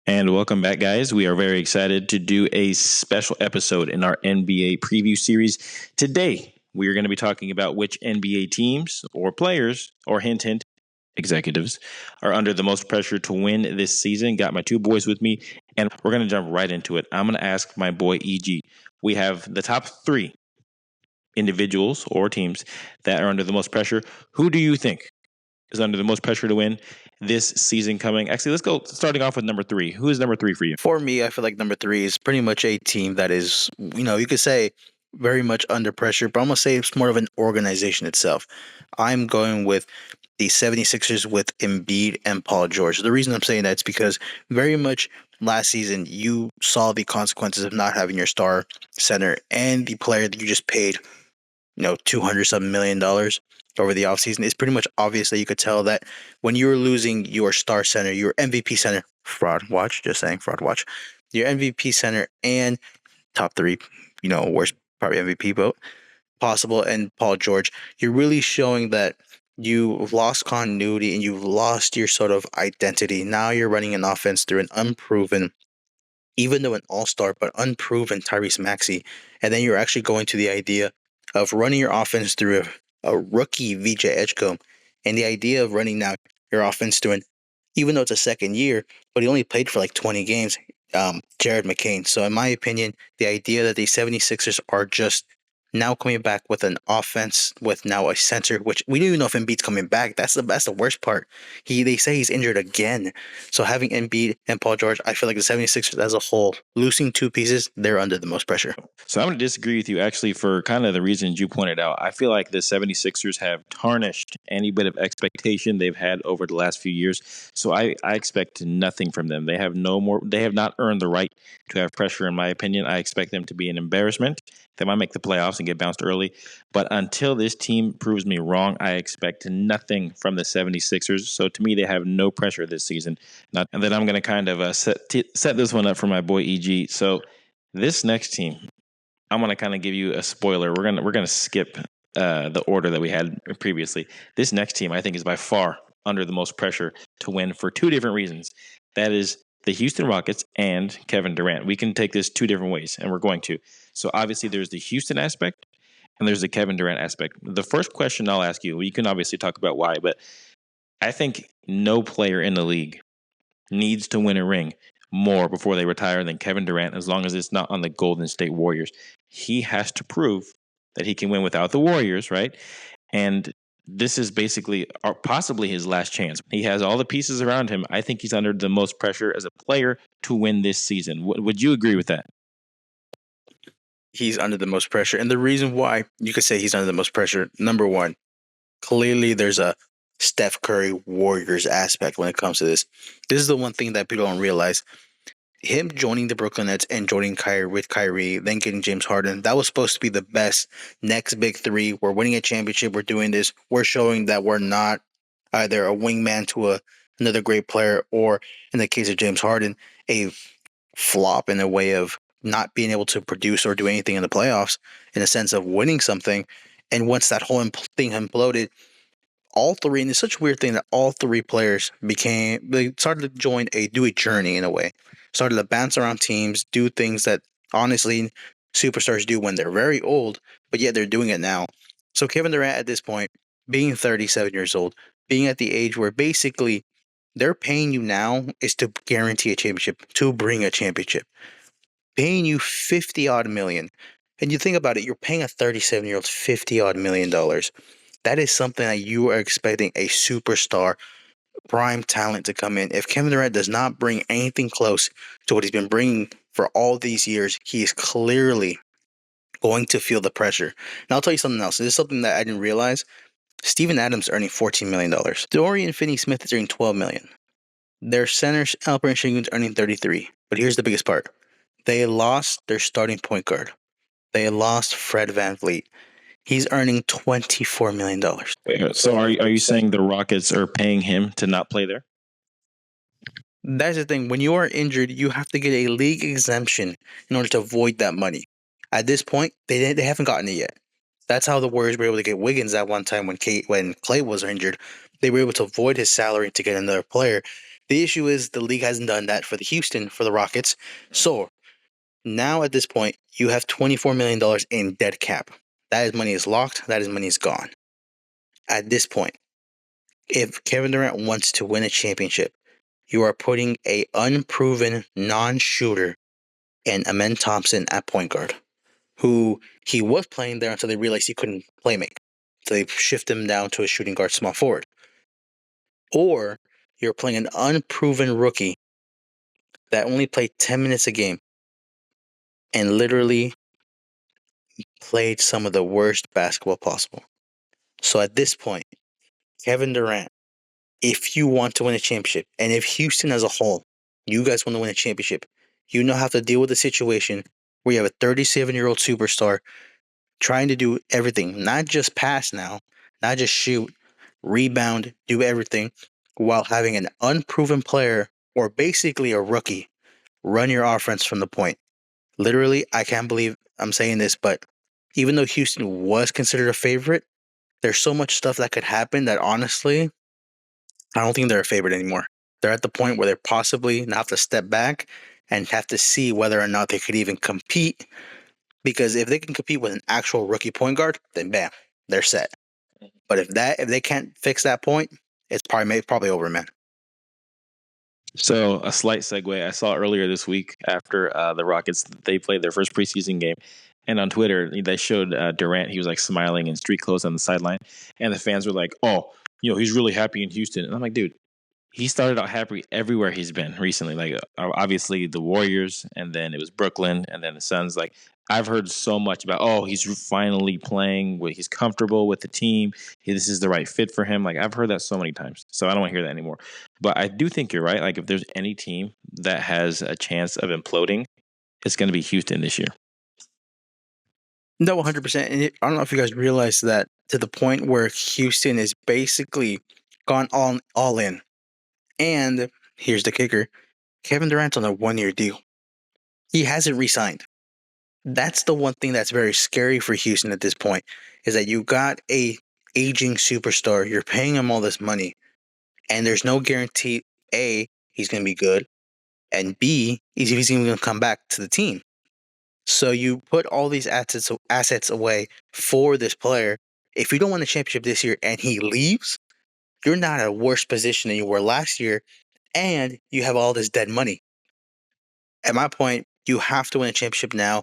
And welcome back, guys. We are very excited to do a special episode in our NBA preview series. Today, we are going to be talking about which NBA teams or players, or hint, hint, executives, are under the most pressure to win this season. Got my two boys with me, and we're going to jump right into it. I'm going to ask my boy EG. We have the top three individuals or teams that are under the most pressure. Who do you think is under the most pressure to win this season coming? Actually, let's go starting off with number three. Who is number three for you? For me, I feel like number three is pretty much a team that is, you could say very much under pressure, but I'm going to say it's more of an organization itself. I'm going with the 76ers with Embiid and Paul George. The reason I'm saying that is because very much last season, you saw the consequences of not having your star center and the player that you just paid, $200-something million over the offseason. It's pretty much obvious that you could tell that when you were losing your star center, your MVP center, fraud watch, just saying fraud watch, your MVP center and top three, worst probably MVP vote possible, and Paul George, you're really showing that you've lost continuity and you've lost your sort of identity. Now you're running an offense through an unproven, even though an all-star, but unproven Tyrese Maxey. And then you're actually going to the idea of running your offense through a rookie VJ Edgecombe. And the idea of running now your offense through even though it's a second year, but he only played for like 20 games, Jared McCain. So in my opinion, the idea that the 76ers are just now coming back with an offense with now a center, which we don't even know if Embiid's coming back. That's the worst part. They say he's injured again. So having Embiid and Paul George, I feel like the 76ers as a whole, losing two pieces, they're under the most pressure. So I'm going to disagree with you actually for kind of the reasons you pointed out. I feel like the 76ers have tarnished any bit of expectation they've had over the last few years. So I expect nothing from them. They have not earned the right to have pressure, in my opinion. I expect them to be an embarrassment. They might make the playoffs and get bounced early. But until this team proves me wrong, I expect nothing from the 76ers. So to me, they have no pressure this season. And then I'm going to kind of set this one up for my boy EG. So this next team, I'm going to kind of give you a spoiler. We're going to skip the order that we had previously. This next team, I think, is by far under the most pressure to win for two different reasons. That is the Houston Rockets and Kevin Durant. We can take this two different ways, and we're going to. So obviously there's the Houston aspect and there's the Kevin Durant aspect. The first question I'll ask you, you can obviously talk about why, but I think no player in the league needs to win a ring more before they retire than Kevin Durant, as long as it's not on the Golden State Warriors. He has to prove that he can win without the Warriors, right? And this is basically possibly his last chance. He has all the pieces around him. I think he's under the most pressure as a player to win this season. Would you agree with that? He's under the most pressure. And the reason why you could say he's under the most pressure, number one, clearly there's a Steph Curry Warriors aspect when it comes to this. This is the one thing that people don't realize. Him joining the Brooklyn Nets and joining Kyrie, then getting James Harden, that was supposed to be the best next big three. We're winning a championship. We're doing this. We're showing that we're not either a wingman to another great player, or in the case of James Harden, a flop in a way of not being able to produce or do anything in the playoffs in a sense of winning something. And once that whole thing imploded, all three, and it's such a weird thing that all three players they started to do a journey in a way, started to bounce around teams, do things that honestly superstars do when they're very old, but yet they're doing it now. So Kevin Durant at this point, being 37 years old, being at the age where basically they're paying you now is to guarantee a championship, to bring a championship. Paying you 50 odd million. And you think about it, you're paying a 37-year-old 50 odd million dollars. That is something that you are expecting a superstar, prime talent to come in. If Kevin Durant does not bring anything close to what he's been bringing for all these years, he is clearly going to feel the pressure. And I'll tell you something else. This is something that I didn't realize. Steven Adams earning $14 million. Dorian Finney-Smith is earning $12 million. Their center, Alperen Sengun's earning $33. But here's the biggest part. They lost their starting point guard. They lost Fred VanVleet. He's earning $24 million. So are you saying the Rockets are paying him to not play there? That's the thing. When you are injured, you have to get a league exemption in order to avoid that money. At this point, they haven't gotten it yet. That's how the Warriors were able to get Wiggins at one time when Clay was injured. They were able to avoid his salary to get another player. The issue is the league hasn't done that for the Rockets. So now at this point, you have $24 million in dead cap. That money is locked. That money is gone. At this point, if Kevin Durant wants to win a championship, you are putting a unproven non-shooter and Amen Thompson at point guard, who he was playing there until they realized he couldn't play make. So they shift him down to a shooting guard small forward. Or you're playing an unproven rookie that only played 10 minutes a game and literally played some of the worst basketball possible. So at this point, Kevin Durant, if you want to win a championship, and if Houston as a whole, you guys want to win a championship, you now have to deal with the situation where you have a 37-year-old superstar trying to do everything, not just pass now, not just shoot, rebound, do everything, while having an unproven player or basically a rookie run your offense from the point. Literally, I can't believe I'm saying this, but even though Houston was considered a favorite, there's so much stuff that could happen that honestly, I don't think they're a favorite anymore. They're at the point where they possibly now have to step back and have to see whether or not they could even compete. Because if they can compete with an actual rookie point guard, then bam, they're set. But if they can't fix that point, it's probably over, man. So a slight segue. I saw earlier this week after the Rockets, they played their first preseason game. And on Twitter, they showed Durant. He was like smiling in street clothes on the sideline. And the fans were like, oh, he's really happy in Houston. And I'm like, dude, he started out happy everywhere he's been recently. Like obviously the Warriors, and then it was Brooklyn, and then the Suns. Like I've heard so much about, oh, he's finally playing. He's comfortable with the team. This is the right fit for him. Like I've heard that so many times. So I don't want to hear that anymore. But I do think you're right. Like if there's any team that has a chance of imploding, it's going to be Houston this year. No, 100%. And I don't know if you guys realize that to the point where Houston is basically gone all in. And here's the kicker. Kevin Durant's on a 1-year deal. He hasn't re-signed. That's the one thing that's very scary for Houston at this point, is that you got a aging superstar. You're paying him all this money, and there's no guarantee, A, he's going to be good, and B, he's even going to come back to the team. So you put all these assets away for this player. If you don't win the championship this year and he leaves, you're not in a worse position than you were last year, and you have all this dead money. At my point, you have to win a championship now.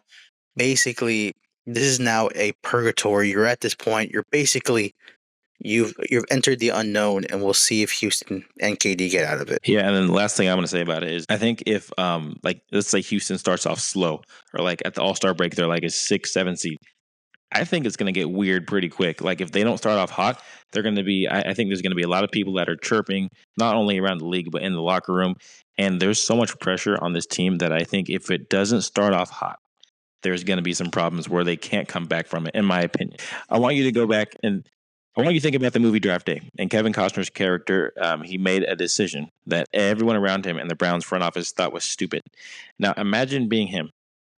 Basically, this is now a purgatory. You're at this point. You're basically you've entered the unknown, and we'll see if Houston and KD get out of it. Yeah, and then the last thing I'm going to say about it is I think if like let's say Houston starts off slow, or like at the All-Star break they're like a 6-7 seed. I think it's going to get weird pretty quick. Like if they don't start off hot, they're going to be. I think there's going to be a lot of people that are chirping, not only around the league but in the locker room. And there's so much pressure on this team that I think if it doesn't start off hot, there's going to be some problems where they can't come back from it. In my opinion, I want you to go back and I want you to think about the movie Draft Day and Kevin Costner's character. He made a decision that everyone around him and the Browns front office thought was stupid. Now imagine being him,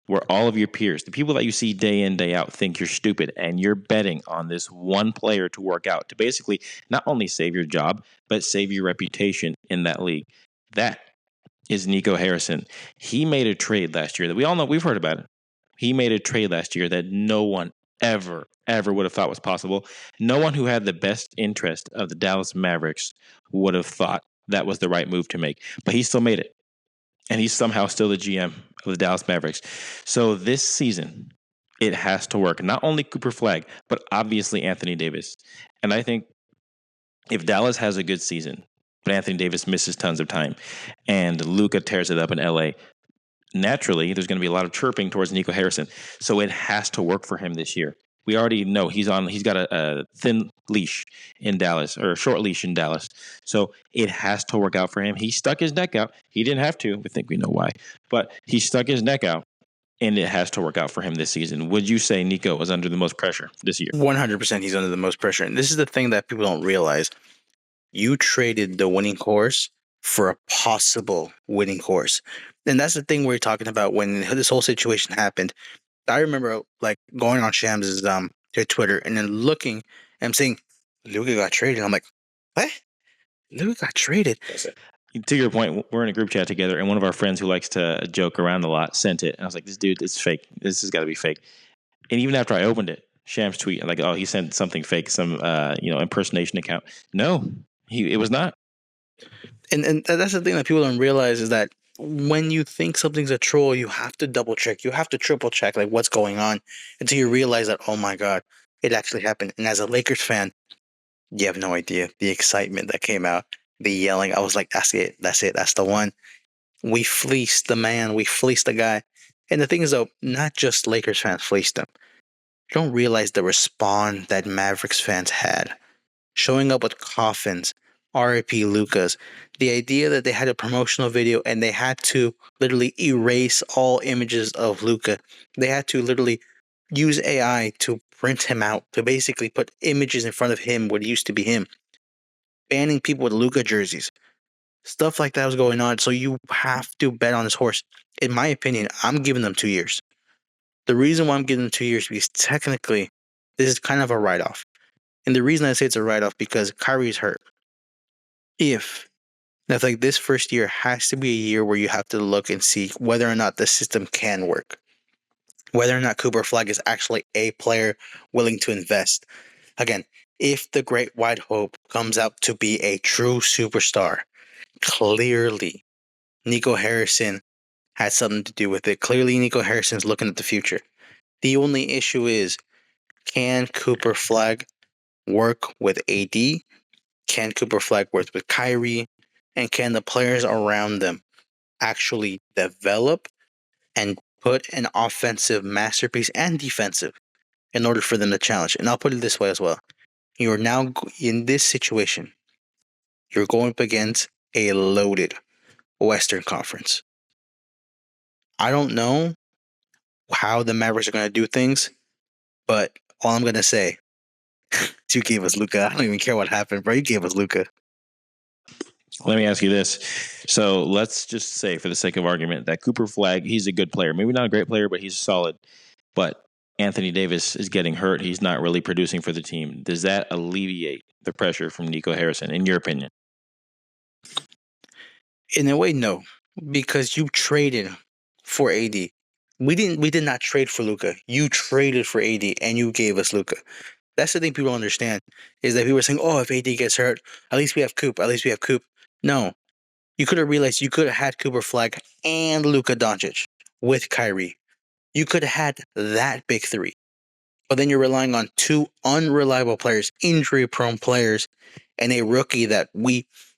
where all of your peers, the people that you see day in, day out, think you're stupid, and you're betting on this one player to work out to basically not only save your job, but save your reputation in that league. That is Nico Harrison. He made a trade last year that we all know, we've heard about it. He made a trade last year that no one ever would have thought was possible. No one who had the best interest of the Dallas Mavericks would have thought that was the right move to make, but he still made it. And he's somehow still the GM of the Dallas Mavericks. So this season, it has to work. Not only Cooper Flagg, but obviously Anthony Davis. And I think if Dallas has a good season, but Anthony Davis misses tons of time, and Luka tears it up in LA, naturally, there's going to be a lot of chirping towards Nico Harrison. So it has to work for him this year. We already know he's got a thin leash in Dallas, or a short leash in Dallas. So it has to work out for him. He stuck his neck out. He didn't have to. We think we know why. But he stuck his neck out, and it has to work out for him this season. Would you say Nico was under the most pressure this year? 100% he's under the most pressure. And this is the thing that people don't realize. You traded the winning horse for a possible winning horse. And that's the thing we're talking about when this whole situation happened. I remember like going on Shams' Twitter and then looking and saying, Luka got traded. I'm like, what? Luka got traded? To your point, we're in a group chat together, and one of our friends who likes to joke around a lot sent it. And I was like, "This dude, it's fake. This has got to be fake." And even after I opened it, Shams tweet like, "Oh, he sent something fake, some impersonation account." No, it was not. And that's the thing that people don't realize is that when you think something's a troll, you have to double check, you have to triple check like what's going on until you realize that, oh my god, it actually happened. And as a Lakers fan, you have no idea the excitement that came out, the yelling. I was like, that's it, that's the one. We fleeced the man, we fleeced the guy. And the thing is though, not just Lakers fans fleeced him. You don't realize the respawn that Mavericks fans had showing up with coffins, RIP Lucas. The idea that they had a promotional video and they had to literally erase all images of Luca. They had to literally use AI to print him out, to basically put images in front of him, what used to be him. Banning people with Luca jerseys. Stuff like that was going on. So you have to bet on this horse. In my opinion, I'm giving them 2 years. The reason why I'm giving them 2 years is because technically this is kind of a write-off. And the reason I say it's a write-off because Kyrie's hurt. If I feel like this first year has to be a year where you have to look and see whether or not the system can work, whether or not Cooper Flag is actually a player willing to invest. Again, if the Great White Hope comes out to be a true superstar, clearly Nico Harrison had something to do with it. Clearly, Nico Harrison's looking at the future. The only issue is, can Cooper Flag work with AD? Can Cooper Flag work with Kyrie? And can the players around them actually develop and put an offensive masterpiece and defensive in order for them to challenge? And I'll put it this way as well. You're now in this situation. You're going up against a loaded Western Conference. I don't know how the Mavericks are going to do things, but all I'm going to say is you gave us Luka. I don't even care what happened, bro. You gave us Luka. Let me ask you this. So let's just say, for the sake of argument, that Cooper Flag, he's a good player. Maybe not a great player, but he's solid. But Anthony Davis is getting hurt. He's not really producing for the team. Does that alleviate the pressure from Nico Harrison, in your opinion? In a way, no, because you traded for AD. We did not trade for Luka. You traded for AD and you gave us Luka. That's the thing people don't understand is that people are saying, "Oh, if AD gets hurt, at least we have Coop. At least we have Coop." No, you could have realized you could have had Cooper Flag and Luka Doncic with Kyrie. You could have had that big three, but then you're relying on two unreliable players, injury-prone players, and a rookie that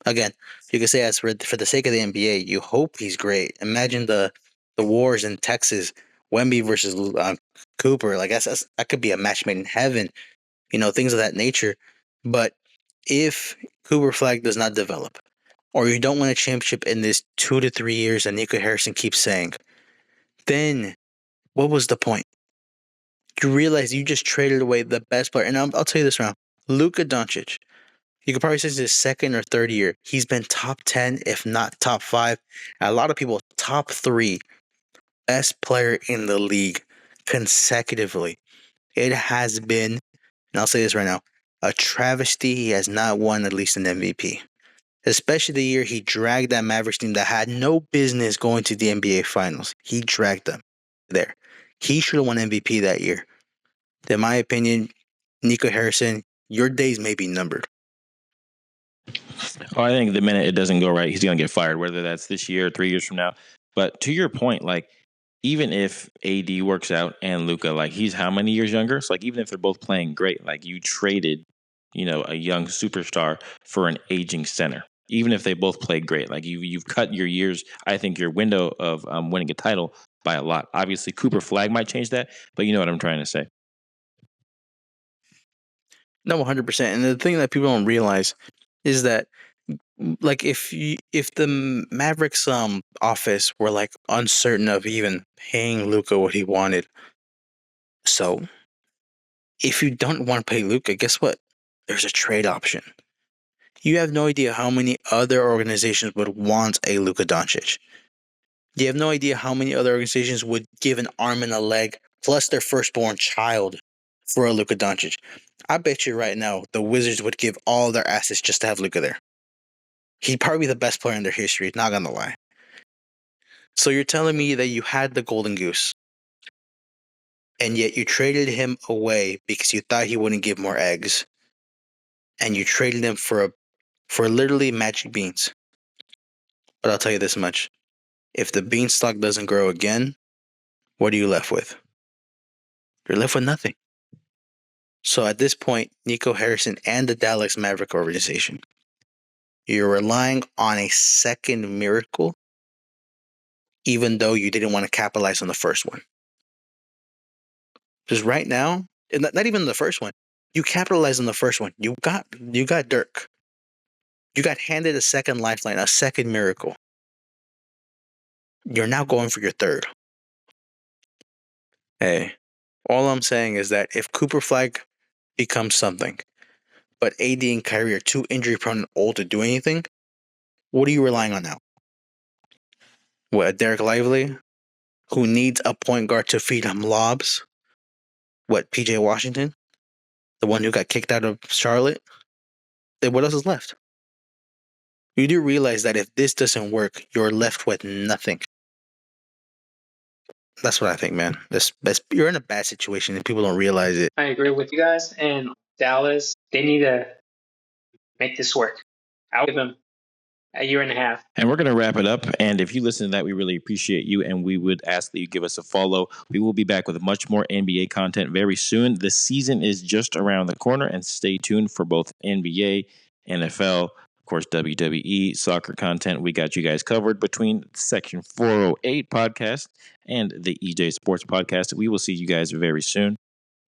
again, you could say as for the sake of the NBA, you hope he's great. Imagine the wars in Texas, Wemby versus Cooper. Like that could be a match made in heaven. Things of that nature. But if Cooper Flag does not develop, or you don't win a championship in this 2 to 3 years that Nico Harrison keeps saying, then what was the point? You realize you just traded away the best player. And I'll tell you this now. Luka Doncic, you could probably say it's his second or third year. He's been top 10, if not top 5. And a lot of people, top 3 best player in the league consecutively. It has been, and I'll say this right now, a travesty he has not won at least an MVP. Especially the year he dragged that Mavericks team that had no business going to the NBA Finals. He dragged them there. He should have won MVP that year. In my opinion, Nico Harrison, your days may be numbered. Oh, I think the minute it doesn't go right, he's going to get fired, whether that's this year or 3 years from now. But to your point, like, even if AD works out and Luka, like, he's how many years younger? So, like, even if they're both playing great, like, you traded, a young superstar for an aging center. Even if they both play great, like, you've cut your years, I think your window of winning a title by a lot. Obviously, Cooper Flag might change that, but you know what I'm trying to say. No, 100%. And the thing that people don't realize is that, like, if the Mavericks office were like uncertain of even paying Luka what he wanted, so if you don't want to pay Luka, guess what? There's a trade option. You have no idea how many other organizations would want a Luka Doncic. You have no idea how many other organizations would give an arm and a leg plus their firstborn child for a Luka Doncic. I bet you right now the Wizards would give all their assets just to have Luka there. He'd probably be the best player in their history, not gonna lie. So you're telling me that you had the golden goose, and yet you traded him away because you thought he wouldn't give more eggs, and you traded him for literally magic beans. But I'll tell you this much: if the beanstalk doesn't grow again, what are you left with? You're left with nothing. So at this point, Nico Harrison and the Dallas Maverick organization, you're relying on a second miracle, even though you didn't want to capitalize on the first one. Because right now, and not even the first one, you capitalized on the first one. You got Dirk. You got handed a second lifeline, a second miracle. You're now going for your third. Hey, all I'm saying is that if Cooper Flag becomes something, but AD and Kyrie are too injury prone and old to do anything, what are you relying on now? What, a Derek Lively, who needs a point guard to feed him lobs? What, PJ Washington, the one who got kicked out of Charlotte? Then what else is left? You do realize that if this doesn't work, you're left with nothing. That's what I think, man. You're in a bad situation and people don't realize it. I agree with you guys. And Dallas, they need to make this work. I'll give them a year and a half. And we're going to wrap it up. And if you listen to that, we really appreciate you. And we would ask that you give us a follow. We will be back with much more NBA content very soon. The season is just around the corner. And stay tuned for both NBA, NFL, of course, WWE, soccer content. We got you guys covered between Section 408 podcast and the EJ Sports podcast. We will see you guys very soon.